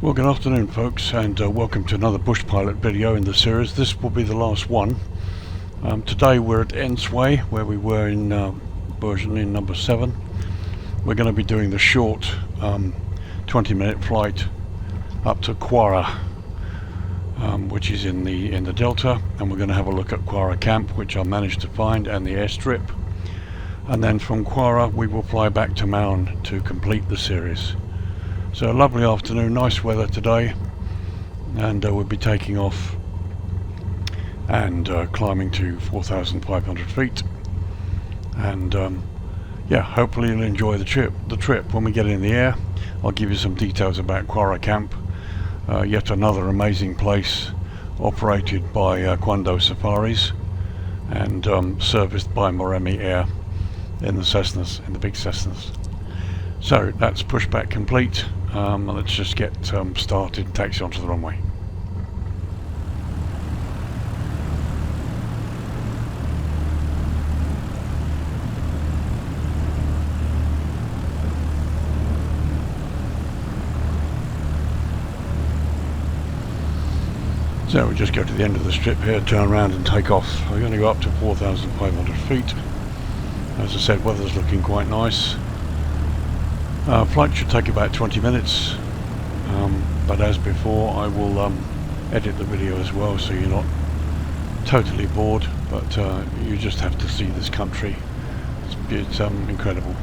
Well, good afternoon folks, and welcome to another bush pilot video in the series. This will be the last one. Today we're at NTSWE, where we were in version in number 7. We're going to be doing the short 20-minute flight up to KWARA, which is in the Delta, and we're going to have a look at KWARA camp, which I managed to find, and the airstrip. And then from KWARA we will fly back to MAUN to complete the series. So a lovely afternoon, nice weather today, and we'll be taking off and climbing to 4,500 feet, and yeah, hopefully you'll enjoy the trip. When we get in the air, I'll give you some details about KWARA camp, yet another amazing place operated by Quando Safaris and serviced by Moremi Air in the Cessnas, in the big Cessnas. So that's pushback complete. Let's just get started and taxi onto the runway. So we just go to the end of the strip here, turn around and take off. We're going to go up to 4,500 feet. As I said, weather's looking quite nice. Flight should take about 20 minutes, but as before I will edit the video as well, so you're not totally bored, but you just have to see this country. It's incredible.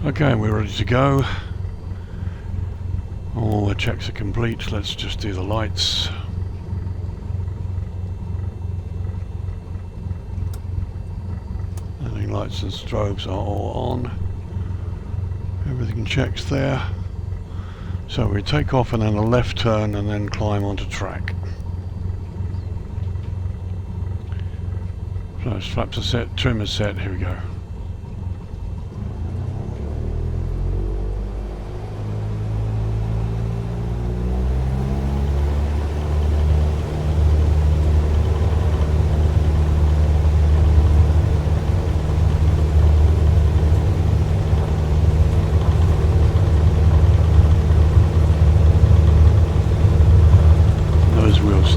Okay, we're ready to go. All the checks are complete. Let's just do the lights. The lights and strobes are all on. Everything checks there. So we take off and then a left turn and then climb onto track. So flaps are set, trim is set, here we go.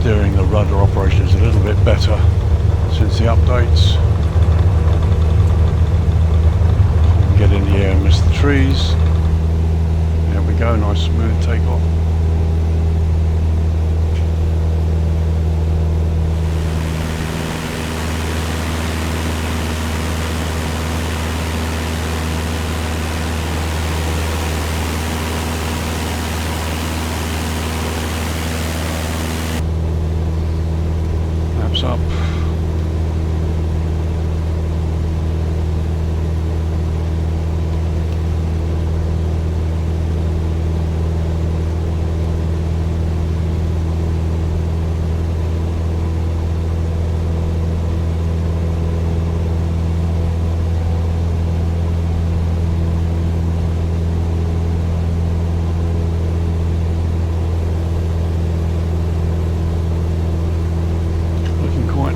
Steering, the rudder operation is a little bit better since the updates. Get in the air and miss the trees. There we go, nice smooth takeoff. Up.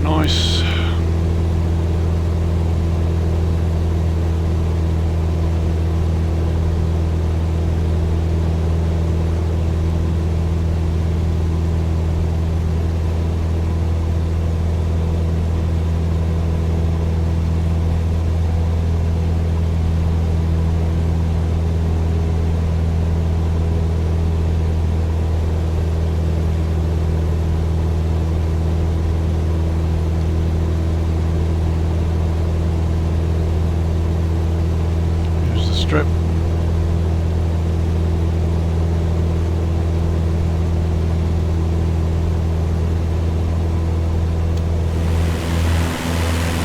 Nice. Strip. You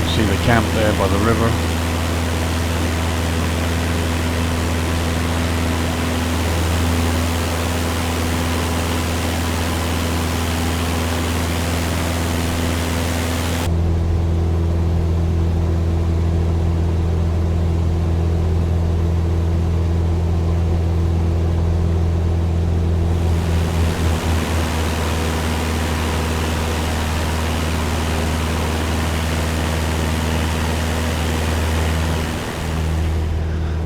see the camp there by the river.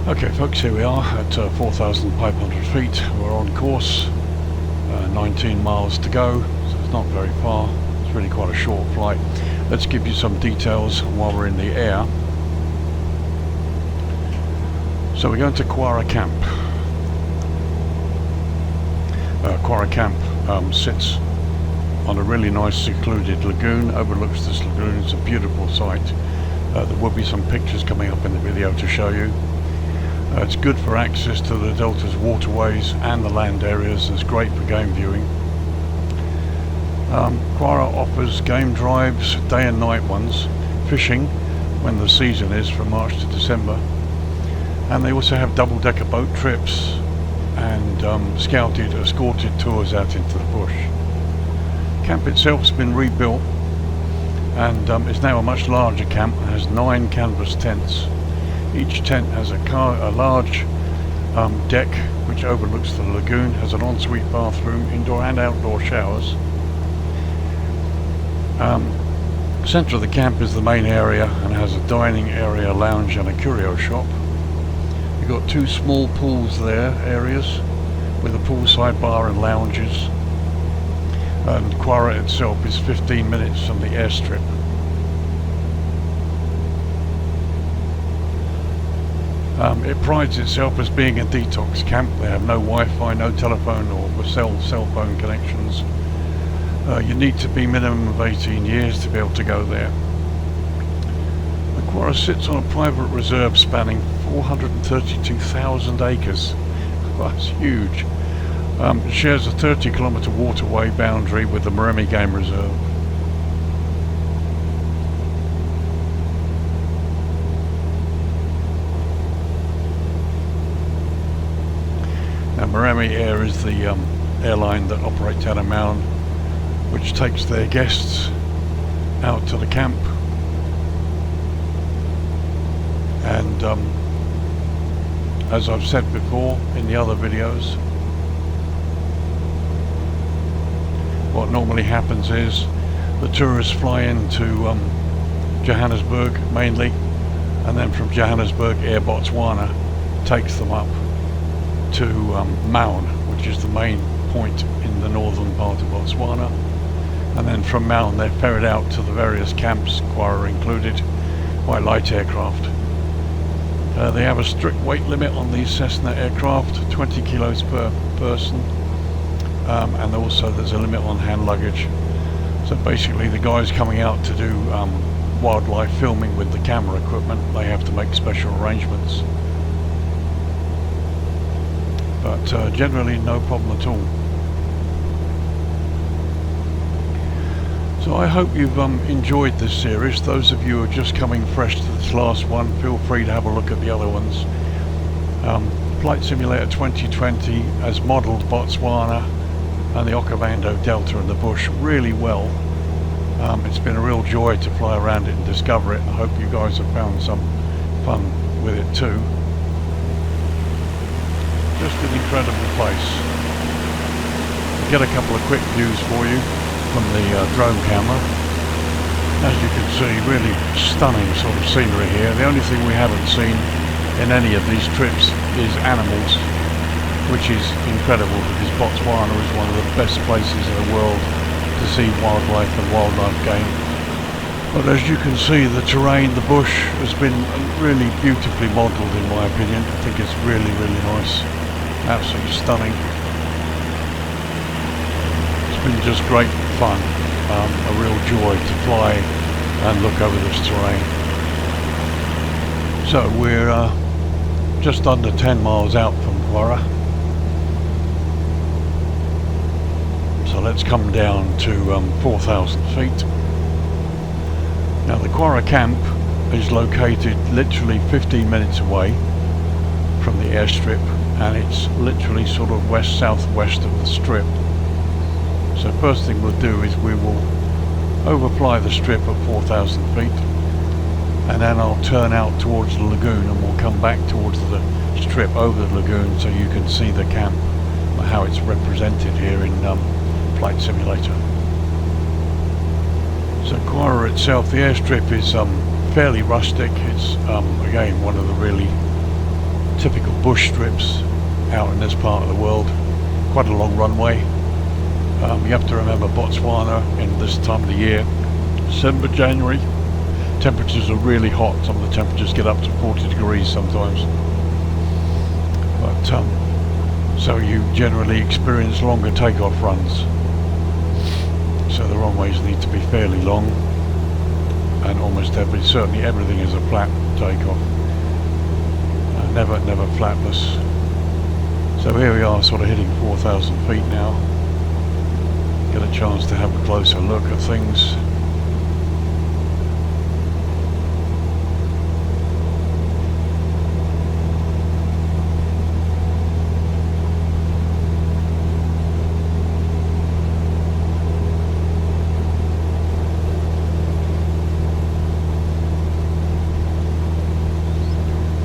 Okay folks, here we are at 4,500 feet. We're on course, 19 miles to go, so it's not very far. It's really quite a short flight. Let's give you some details while we're in the air. So we're going to KWARA Camp. KWARA Camp sits on a really nice secluded lagoon, overlooks this lagoon. It's a beautiful sight. There will be some pictures coming up in the video to show you. It's good for access to the Delta's waterways and the land areas. It's great for game viewing. KWARA offers game drives, day and night ones, fishing when the season is from March to December, and they also have double-decker boat trips and escorted tours out into the bush. Camp itself has been rebuilt and is now a much larger camp. It has 9 canvas tents. Each tent has a large deck which overlooks the lagoon, has an ensuite bathroom, indoor and outdoor showers. Centre of the camp is the main area and has a dining area, lounge and a curio shop. We've got 2 small pools there, areas, with a poolside bar and lounges. And KWARA itself is 15 minutes from the airstrip. It prides itself as being a detox camp. They have no Wi-Fi, no telephone or cell phone connections. You need to be minimum of 18 years to be able to go there. KWARA sits on a private reserve spanning 432,000 acres. That's huge. It shares a 30-kilometre waterway boundary with the Maremi Game Reserve. Now, Maremi Air is the airline that operates out of MAUN, which takes their guests out to the camp. And as I've said before in the other videos, what normally happens is the tourists fly into Johannesburg mainly, and then from Johannesburg Air Botswana takes them up to MAUN, which is the main point in the northern part of Botswana, and then from MAUN they're ferried out to the various camps, KWARA included, by light aircraft. They have a strict weight limit on these Cessna aircraft, 20 kilos per person, and also there's a limit on hand luggage. So basically the guys coming out to do wildlife filming with the camera equipment, they have to make special arrangements. But generally no problem at all. So I hope you've enjoyed this series. Those of you who are just coming fresh to this last one, feel free to have a look at the other ones. Flight Simulator 2020 has modelled Botswana and the Okavango Delta and the bush really well. It's been a real joy to fly around it and discover it. I hope you guys have found some fun with it too. Just an incredible place. I'll get a couple of quick views for you from the drone camera. As you can see, really stunning sort of scenery here. The only thing we haven't seen in any of these trips is animals, which is incredible because Botswana is one of the best places in the world to see wildlife and wildlife game. But as you can see, the terrain, the bush, has been really beautifully modelled in my opinion. I think it's really, really nice. Absolutely stunning. It's been just great fun. A real joy to fly and look over this terrain. So we're just under 10 miles out from KWARA. So let's come down to 4,000 feet. Now the KWARA camp is located literally 15 minutes away from the airstrip, and it's literally sort of west-southwest of the strip. So first thing we'll do is we will overfly the strip at 4,000 feet, and then I'll turn out towards the lagoon and we'll come back towards the strip over the lagoon so you can see the camp, how it's represented here in Flight Simulator. So KWARA itself, the airstrip is fairly rustic. It's again one of the really Typical bush strips out in this part of the world. Quite a long runway. You have to remember Botswana in this time of the year, December, January, temperatures are really hot. Some of the temperatures get up to 40 degrees sometimes. But so you generally experience longer takeoff runs. So the runways need to be fairly long, and almost certainly everything is a flat takeoff. Never flapless. So here we are, sort of hitting 4,000 feet now. Get a chance to have a closer look at things.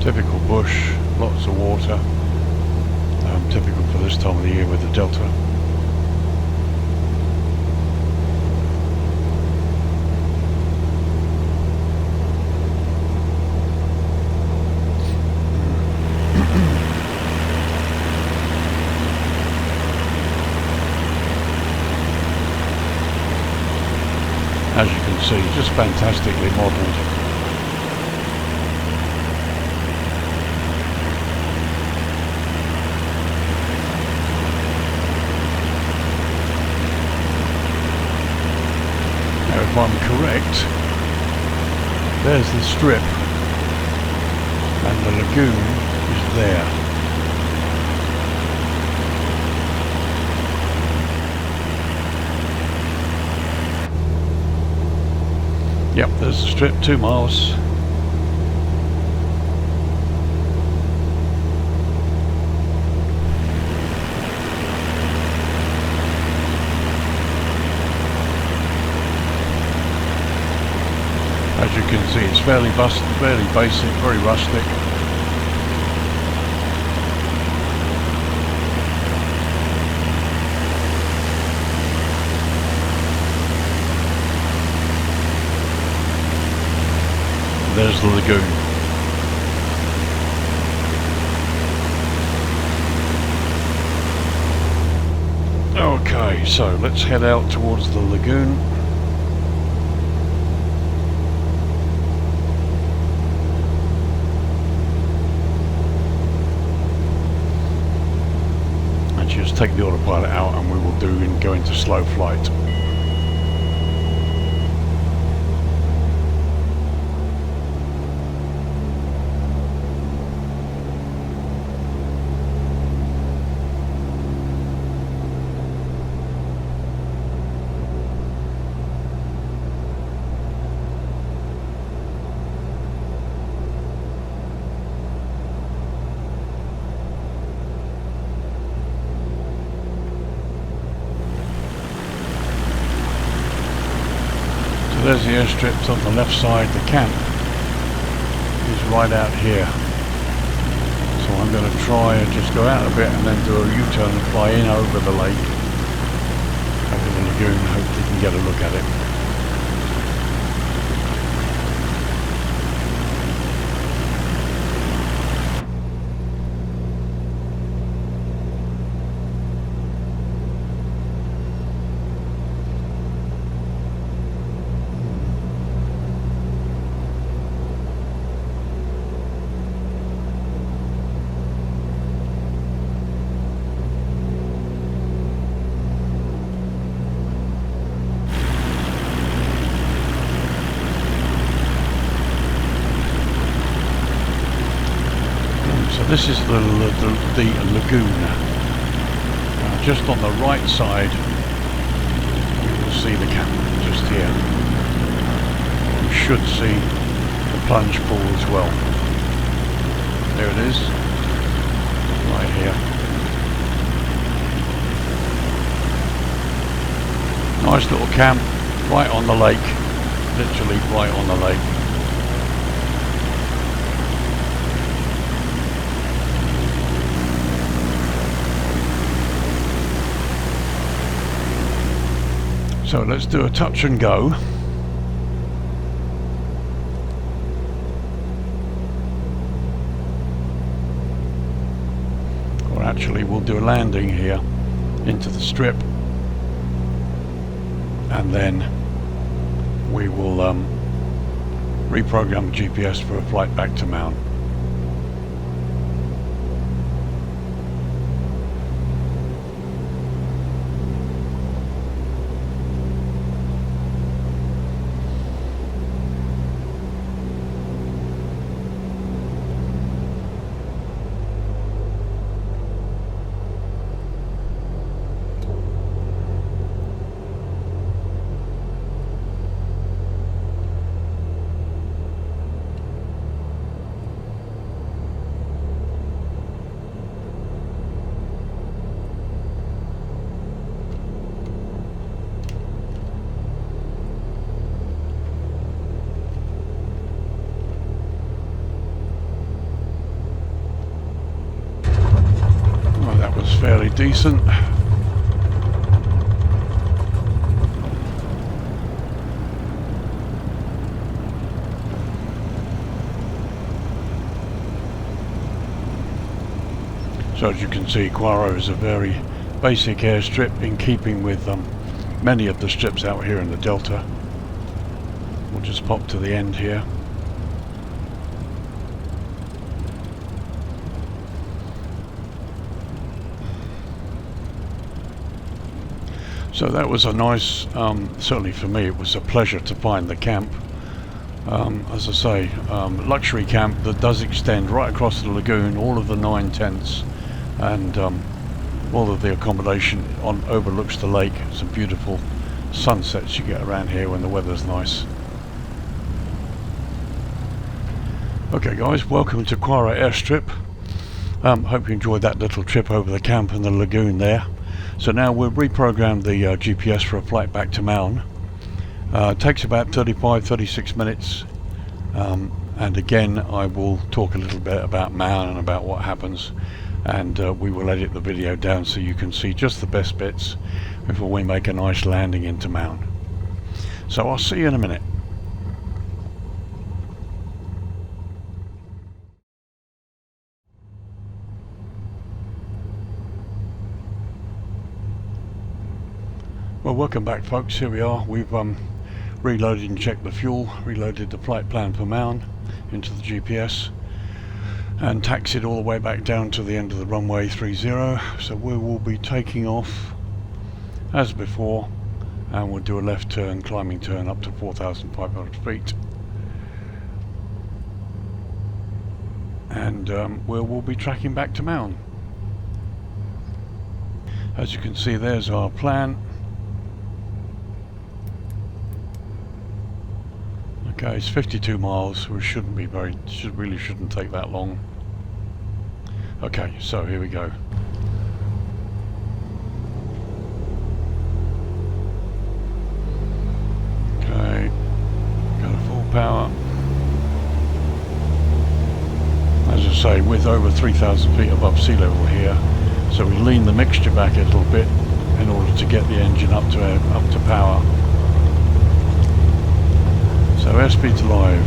Typical bush, lots of water, typical for this time of the year with the delta. As you can see, just fantastically modelled. If I'm correct, there's the strip and the lagoon is there. Yep, there's the strip, 2 miles. As you can see, it's fairly basic, very rustic. There's the lagoon. Okay, so let's head out towards the lagoon. Just take the autopilot out and we will go into slow flight. There's the airstrips on the left side. The camp is right out here. So I'm going to try and just go out a bit and then do a U-turn and fly in over the lake, over the lagoon. Hopefully you can get a look at it. This is the lagoon. Just on the right side you will see the camp, just here. You should see the plunge pool as well. There it is, right here. Nice little camp, right on the lake, literally right on the lake. So let's do a touch and go. eventually we'll do a landing here into the strip, and then we will reprogram the GPS for a flight back to MAUN. Fairly decent. So as you can see, KWARA is a very basic airstrip in keeping with many of the strips out here in the Delta. We'll just pop to the end here. So that was a nice, certainly for me, it was a pleasure to find the camp. As I say, luxury camp that does extend right across the lagoon, all of the 9 tents, and all of the accommodation overlooks the lake. Some beautiful sunsets you get around here when the weather's nice. Okay guys, welcome to KWARA Airstrip. Hope you enjoyed that little trip over the camp and the lagoon there. So now we'll reprogram the GPS for a flight back to MAUN. It takes about 35-36 minutes, and again I will talk a little bit about MAUN and about what happens, and we will edit the video down so you can see just the best bits before we make a nice landing into MAUN. So I'll see you in a minute. Well, welcome back folks, here we are. We've reloaded and checked the fuel, reloaded the flight plan for MAUN into the GPS, and taxied all the way back down to the end of the runway 30. So we will be taking off as before, and we'll do a left turn, climbing turn up to 4,500 feet. And we'll be tracking back to MAUN. As you can see, there's our plan. Okay, it's 52 miles, which really shouldn't take that long. Okay, so here we go. Okay, got a full power. As I say, with over 3,000 feet above sea level here, so we lean the mixture back a little bit in order to get the engine up to power. So airspeed to live.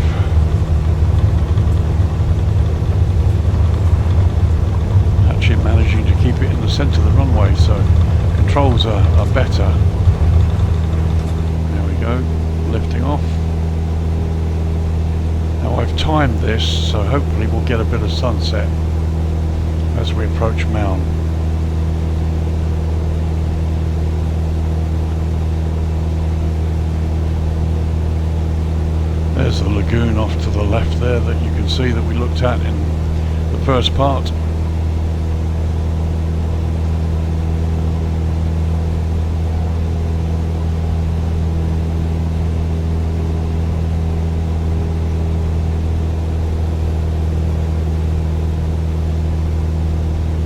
Actually managing to keep it in the centre of the runway, so controls are better. There we go, lifting off. Now I've timed this, so hopefully we'll get a bit of sunset as we approach MAUN. There's the lagoon off to the left there that you can see that we looked at in the first part.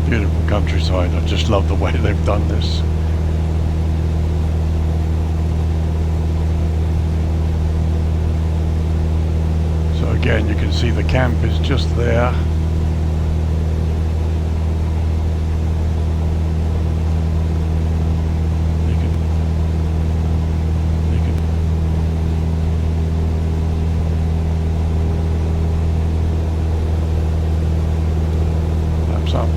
Beautiful countryside. I just love the way they've done this. Again, you can see the camp is just there. Laps up.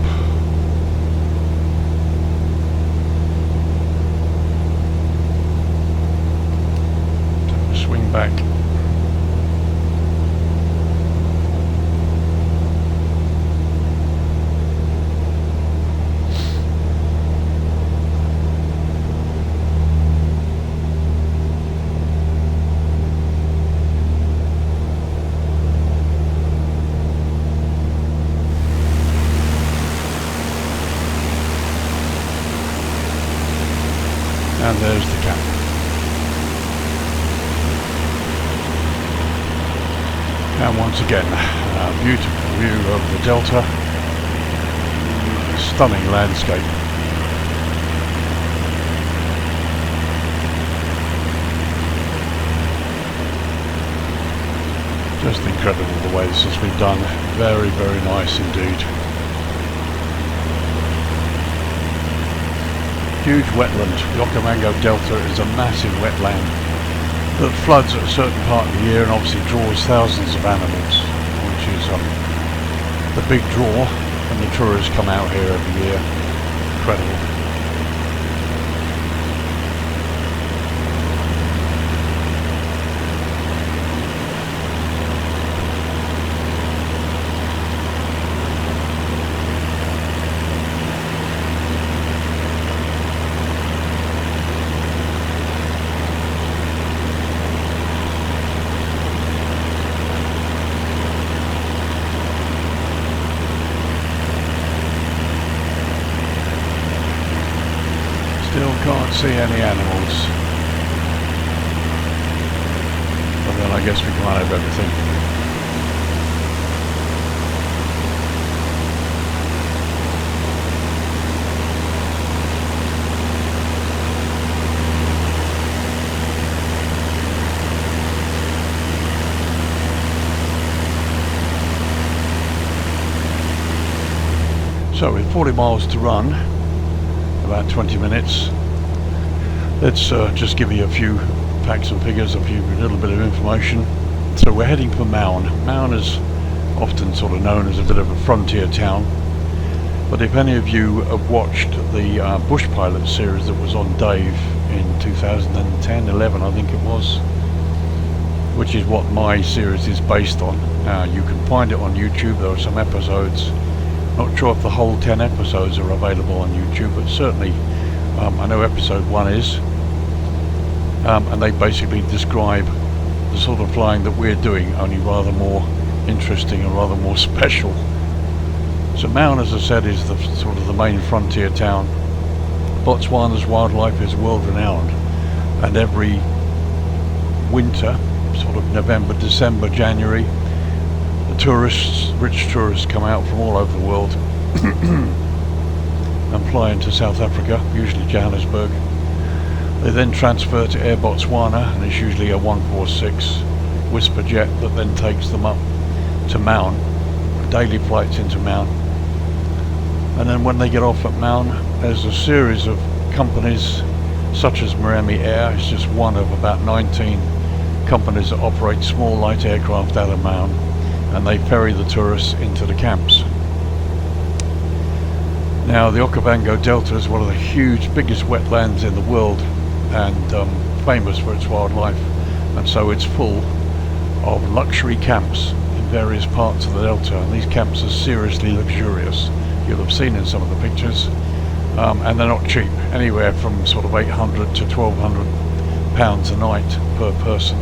back. And there's the camp. And once again, a beautiful view of the delta. Stunning landscape. Just incredible the way this has been done. Very, very nice indeed. Huge wetland. The Okavango Delta is a massive wetland that floods at a certain part of the year and obviously draws thousands of animals, which is the big draw when the tourists come out here every year. Incredible. Still can't see any animals, but then I guess we can't have everything. So with 40 miles to run, about 20 minutes. Let's just give you a few facts and figures, a little bit of information. So we're heading for MAUN. MAUN is often sort of known as a bit of a frontier town, but if any of you have watched the Bush Pilot series that was on Dave in 2010-11 I think it was, which is what my series is based on. You can find it on YouTube. There are some episodes. Not sure if the whole 10 episodes are available on YouTube, but certainly I know episode 1 is, and they basically describe the sort of flying that we're doing, only rather more interesting and rather more special. So MAUN, as I said, is the sort of the main frontier town. Botswana's wildlife is world renowned, and every winter, sort of November, December, January, tourists, rich tourists, come out from all over the world and fly into South Africa, usually Johannesburg. They then transfer to Air Botswana, and it's usually a 146 Whisper jet that then takes them up to MAUN, daily flights into MAUN. And then when they get off at MAUN, there's a series of companies such as Miami Air. It's just one of about 19 companies that operate small light aircraft out of MAUN, and they ferry the tourists into the camps. Now the Okavango Delta is one of the huge, biggest wetlands in the world, and famous for its wildlife, and so it's full of luxury camps in various parts of the delta, and these camps are seriously luxurious. You'll have seen in some of the pictures, and they're not cheap, anywhere from sort of 800 to 1200 pounds a night per person.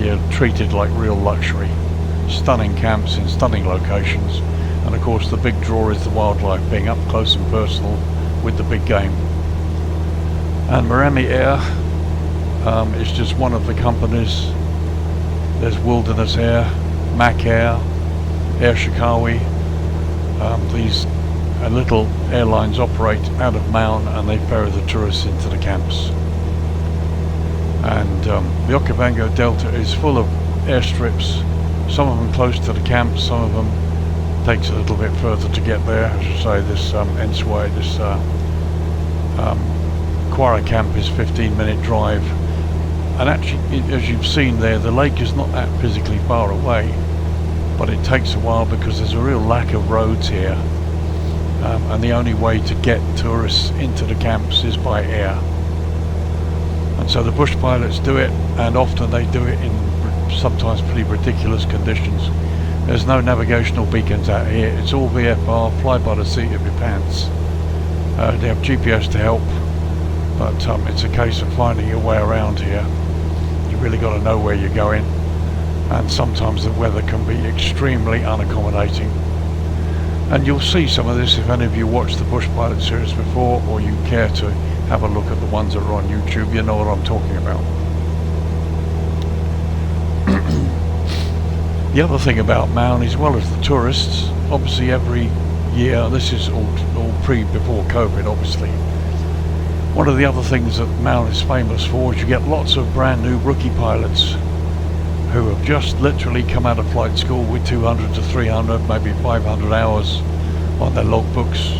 You're treated like real luxury. Stunning camps in stunning locations, and of course the big draw is the wildlife, being up close and personal with the big game. And Miami Air is just one of the companies. There's Wilderness Air, Mac Air, Air Shikawi. These little airlines operate out of MAUN, and they ferry the tourists into the camps. And the Okavango Delta is full of airstrips, some of them close to the camps, some of them takes a little bit further to get there. As I say, this NTSWE, this KWARA camp is 15-minute drive, and actually, as you've seen there, the lake is not that physically far away, but it takes a while because there's a real lack of roads here, and the only way to get tourists into the camps is by air. And So the bush pilots do it, and often they do it in sometimes pretty ridiculous conditions. There's no navigational beacons out here. It's all VFR, fly by the seat of your pants. They have GPS to help, but it's a case of finding your way around here. You really got to know where you're going, and sometimes the weather can be extremely unaccommodating. And you'll see some of this if any of you watched the Bush Pilot series before, or you care to have a look at the ones that are on YouTube. You know what I'm talking about. The other thing about MAUN, as well as the tourists, obviously every year, this is all before COVID obviously, one of the other things that MAUN is famous for is you get lots of brand new rookie pilots who have just literally come out of flight school with 200 to 300, maybe 500 hours on their logbooks,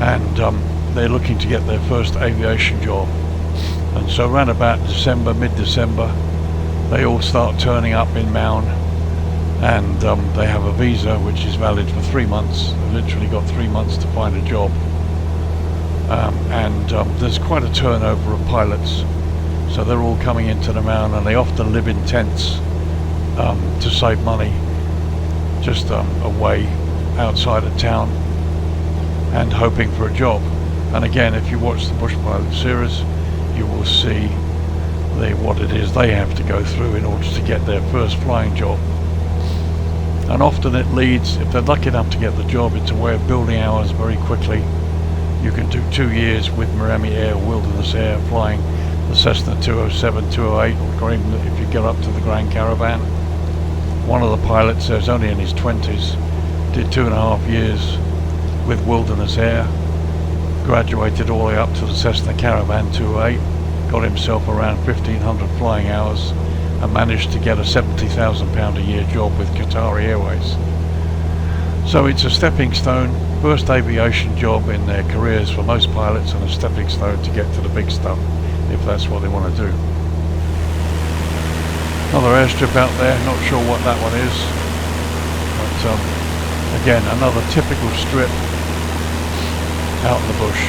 and they're looking to get their first aviation job. And so around about December, mid-December, they all start turning up in MAUN, and they have a visa which is valid for 3 months. They've literally got 3 months to find a job, and there's quite a turnover of pilots, so they're all coming into the MAUN, and they often live in tents to save money, just away outside of town and hoping for a job. And again, if you watch the Bush Pilot series, you will see what it is they have to go through in order to get their first flying job. And often it leads, if they're lucky enough to get the job, it's a way of building hours very quickly. You can do 2 years with Miami Air, Wilderness Air, flying the Cessna 207, 208, or even if you get up to the Grand Caravan. One of the pilots, there's only in his 20s, did 2.5 years with Wilderness Air, graduated all the way up to the Cessna Caravan 208, got himself around 1,500 flying hours, and managed to get a £70,000 a year job with Qatar Airways. So it's a stepping stone, first aviation job in their careers for most pilots, and a stepping stone to get to the big stuff, if that's what they want to do. Another airstrip out there, not sure what that one is, but again, another typical strip out in the bush.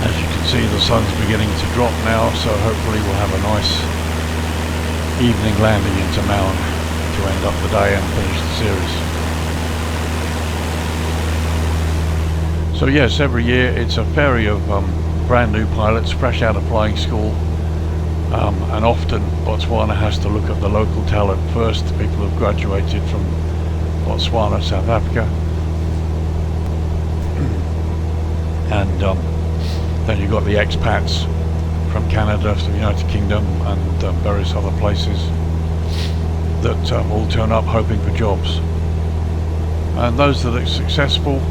As you can see, the sun's beginning to drop now, so hopefully we'll have a nice evening landing into MAUN to end up the day and finish the series. So yes, every year it's a ferry of brand new pilots fresh out of flying school, and often Botswana has to look at the local talent first, the people who've graduated from Botswana, South Africa, and then you've got the expats from Canada to the United Kingdom and various other places that all turn up hoping for jobs. And those that are successful,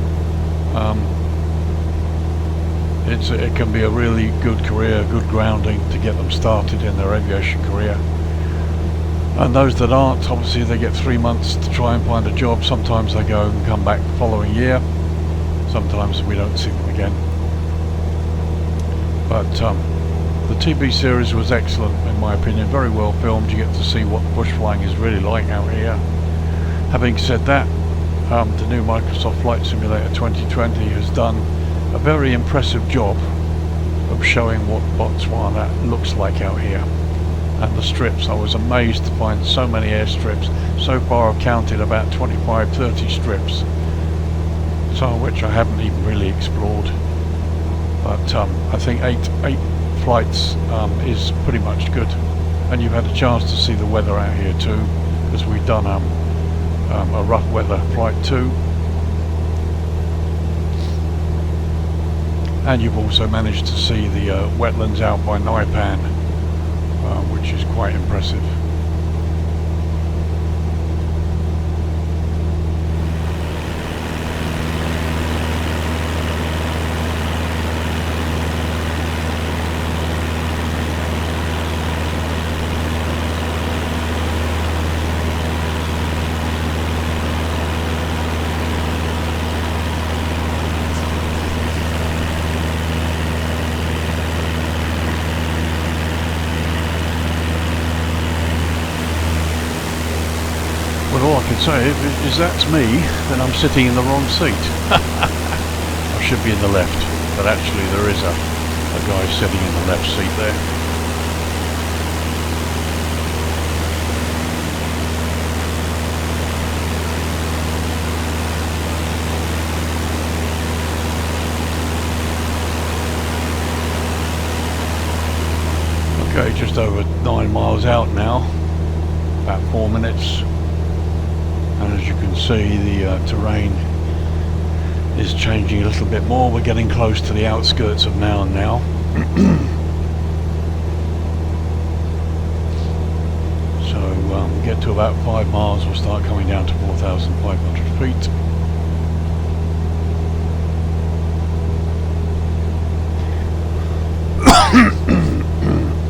it can be a really good career, good grounding to get them started in their aviation career. And those that aren't, obviously they get 3 months to try and find a job. Sometimes they go and come back the following year, sometimes we don't see them again. But the TV series was excellent in my opinion, very well filmed. You get to see what bush flying is really like out here. Having said that, the new Microsoft Flight Simulator 2020 has done a very impressive job of showing what Botswana looks like out here. And the strips, I was amazed to find so many airstrips. So far I've counted about 25-30 strips, some of which I haven't even really explored. But I think eight flights is pretty much good. And you've had a chance to see the weather out here too, because we've done a rough weather flight too. And you've also managed to see the wetlands out by Naipan, which is quite impressive. But all I can say is that's me, then I'm sitting in the wrong seat. I should be in the left, but actually there is a guy sitting in the left seat there. Okay, just over 9 miles out now, about 4 minutes, and as you can see the terrain is changing a little bit more. We're getting close to the outskirts of MAUN now. So get to about 5 miles, we'll start coming down to 4,500 feet.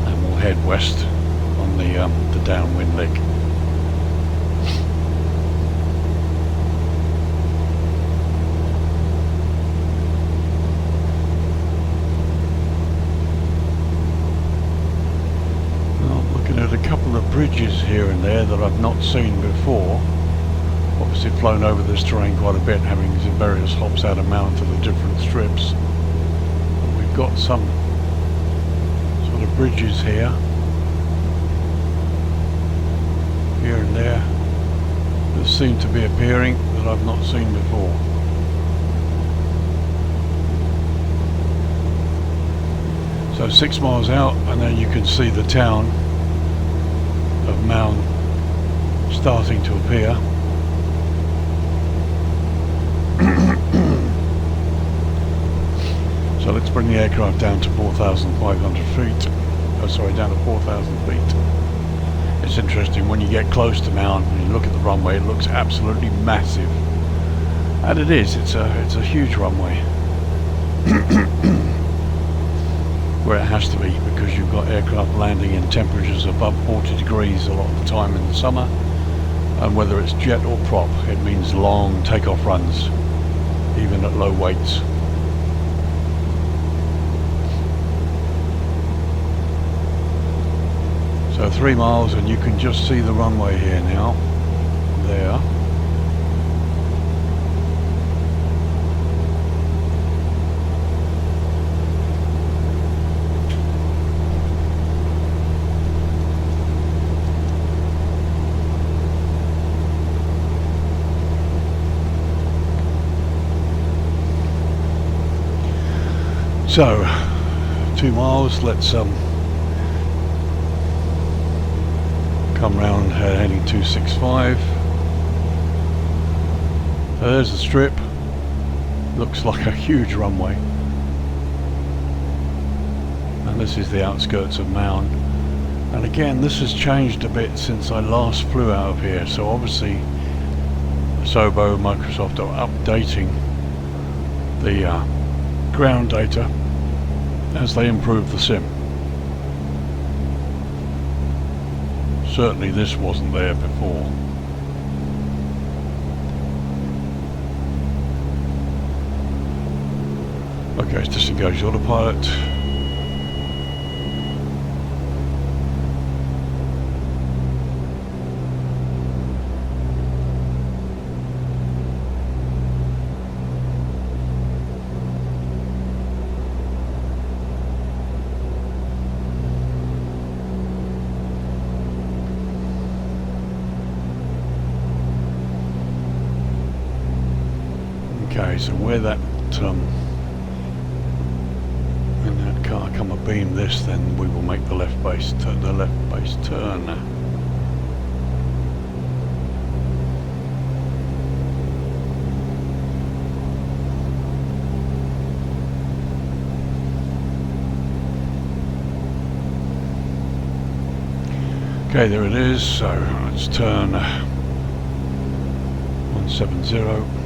And we'll head west on the downwind leg. A couple of bridges here and there that I've not seen before. Obviously flown over this terrain quite a bit, having various hops out of MAUN to the different strips. But we've got some sort of bridges here and there that seem to be appearing that I've not seen before. So 6 miles out, and then you can see the town of MAUN starting to appear. So let's bring the aircraft down to 4,500 feet. Oh, sorry, down to 4,000 feet. It's interesting when you get close to MAUN and you look at the runway, it looks absolutely massive, and it is. It's a huge runway. Where it has to be, because you've got aircraft landing in temperatures above 40 degrees a lot of the time in the summer, and whether it's jet or prop, it means long takeoff runs, even at low weights. So 3 miles and you can just see the runway here now, there. So 2 miles, let's come round heading 265. So there's the strip, looks like a huge runway, and this is the outskirts of MAUN. And again, this has changed a bit since I last flew out of here, so obviously Sobo, Microsoft are updating the ground data as they improve the sim. Certainly this wasn't there before. Okay, let's disengage autopilot. Okay, so where that when that car come abeam this, then we will make the left base turn. Okay, there it is. So let's turn 170.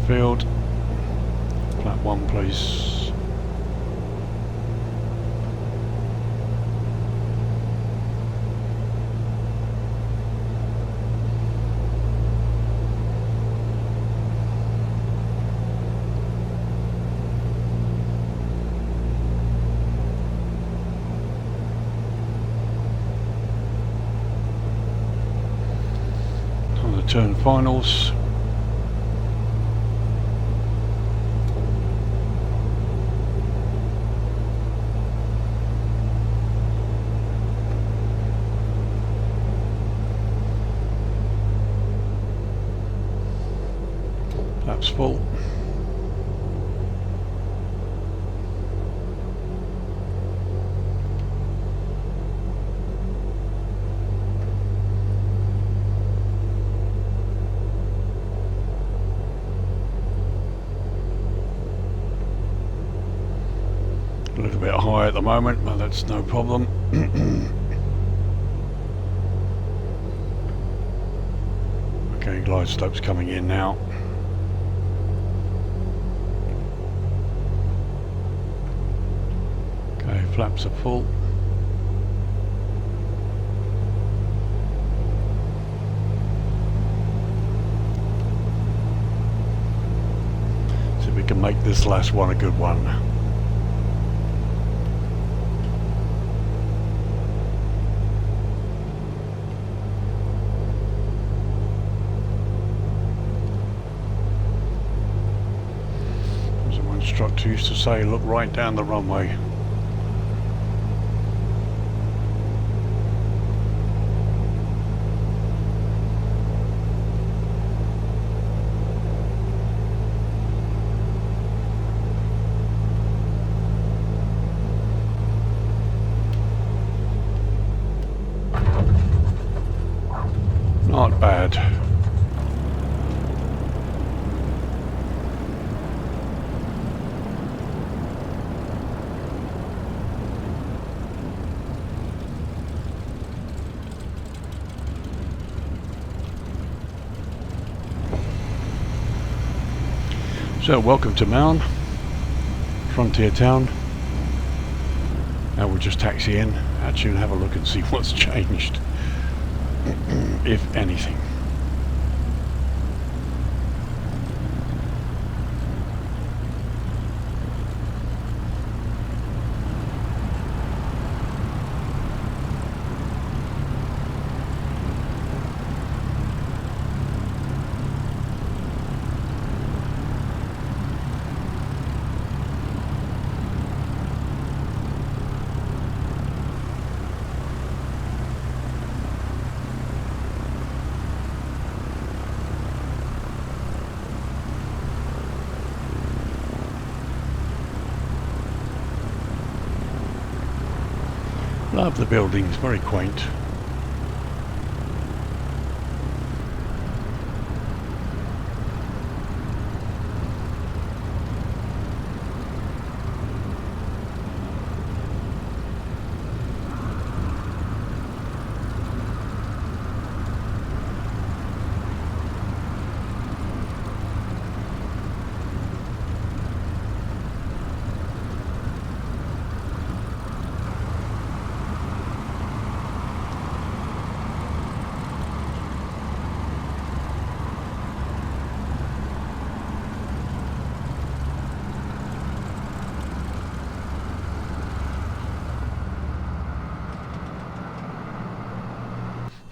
field. Flap 1 please. On the turn finals. Flaps full. A little bit high at the moment, but that's no problem. Okay, glide slope's coming in now. Okay, flaps are full. See if we can make this last one a good one. Instructor used to say, look right down the runway. Not bad. So welcome to MAUN, frontier town. Now we'll just taxi in, actually, and have a look and see what's changed, if anything. Love the buildings, very quaint.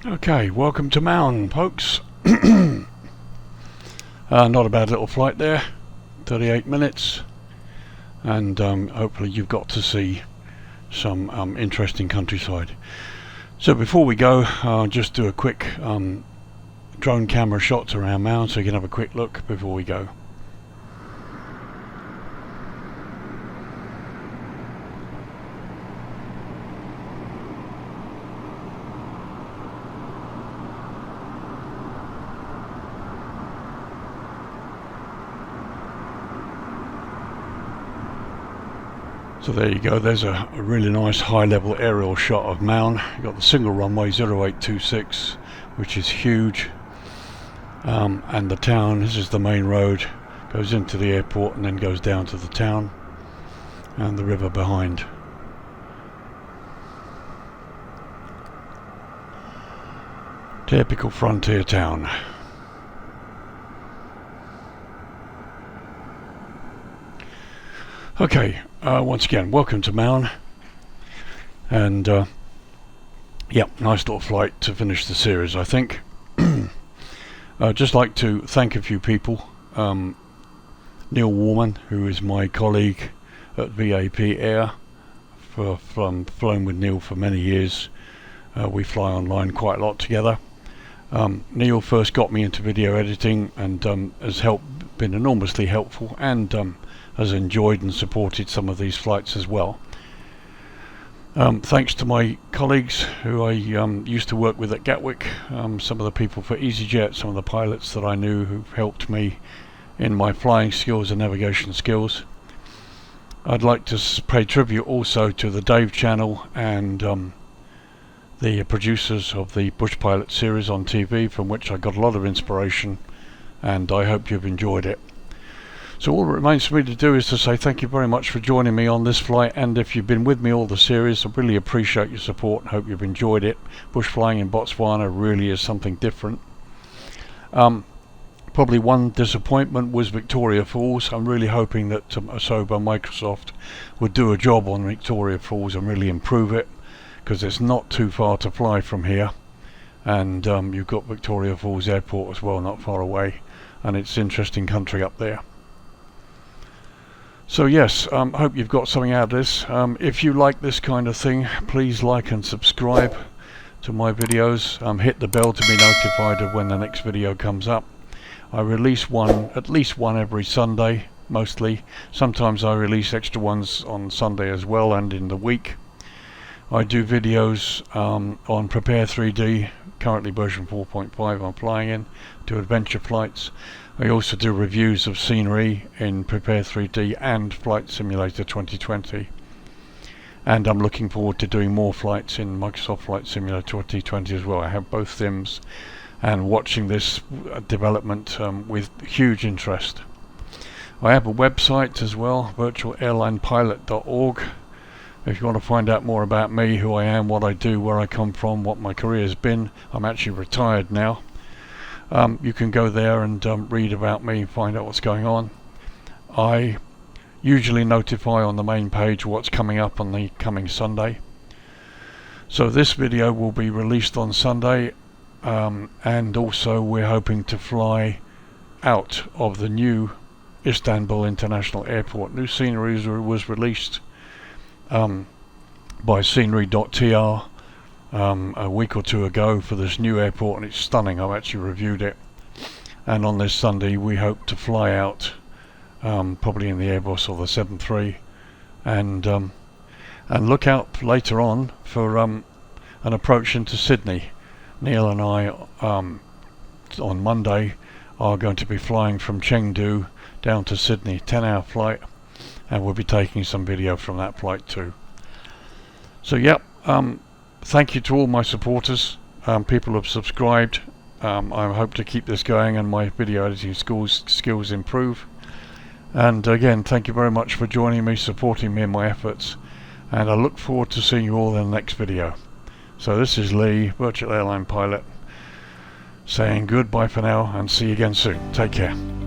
Okay, welcome to MAUN, folks. Not a bad little flight there, 38 minutes, and hopefully you've got to see some interesting countryside. So before we go, I'll just do a quick drone camera shots around MAUN so you can have a quick look before we go. So there you go, there's a really nice high level aerial shot of MAUN. You've got the single runway 0826, which is huge, and the town. This is the main road goes into the airport and then goes down to the town and the river behind. Typical frontier town. Okay, once again, welcome to MAUN, and yeah, nice little flight to finish the series, I think. I'd just like to thank a few people. Neil Warman, who is my colleague at VAP Air, flown with Neil for many years. We fly online quite a lot together. Neil first got me into video editing and has been enormously helpful, and has enjoyed and supported some of these flights as well. Thanks to my colleagues who I used to work with at Gatwick, some of the people for EasyJet, some of the pilots that I knew who've helped me in my flying skills and navigation skills. I'd like to pay tribute also to the Dave channel and the producers of the Bush Pilot series on TV, from which I got a lot of inspiration, and I hope you've enjoyed it. So all that remains for me to do is to say thank you very much for joining me on this flight, and if you've been with me all the series, I really appreciate your support and hope you've enjoyed it. Bush flying in Botswana really is something different. Probably one disappointment was Victoria Falls. I'm really hoping that Asoba Microsoft would do a job on Victoria Falls and really improve it, because it's not too far to fly from here, and you've got Victoria Falls Airport as well, not far away, and it's interesting country up there. So yes, hope you've got something out of this. If you like this kind of thing, please like and subscribe to my videos. Hit the bell to be notified of when the next video comes up. I release at least one every Sunday, mostly. Sometimes I release extra ones on Sunday as well, and in the week. I do videos on Prepare 3D, currently version 4.5 I'm flying in, do adventure flights. I also do reviews of scenery in Prepare 3D and Flight Simulator 2020. And I'm looking forward to doing more flights in Microsoft Flight Simulator 2020 as well. I have both sims and watching this development with huge interest. I have a website as well, VirtualAirlinePilot.org. If you want to find out more about me, who I am, what I do, where I come from, what my career has been, I'm actually retired now. You can go there and read about me and find out what's going on. I usually notify on the main page what's coming up on the coming Sunday. So this video will be released on Sunday, and also we're hoping to fly out of the new Istanbul International Airport. New scenery was released by scenery.tr a week or two ago for this new airport, and it's stunning. I've actually reviewed it, and on this Sunday we hope to fly out, probably in the Airbus or the 73, and look out later on for an approach into Sydney. Neil and I on Monday are going to be flying from Chengdu down to Sydney, 10-hour flight, and we'll be taking some video from that flight too. So yep, thank you to all my supporters. People have subscribed. I hope to keep this going and my video editing skills improve. And again, thank you very much for joining me, supporting me in my efforts, and I look forward to seeing you all in the next video. So this is Lee, Virtual Airline Pilot, saying goodbye for now and see you again soon. Take care.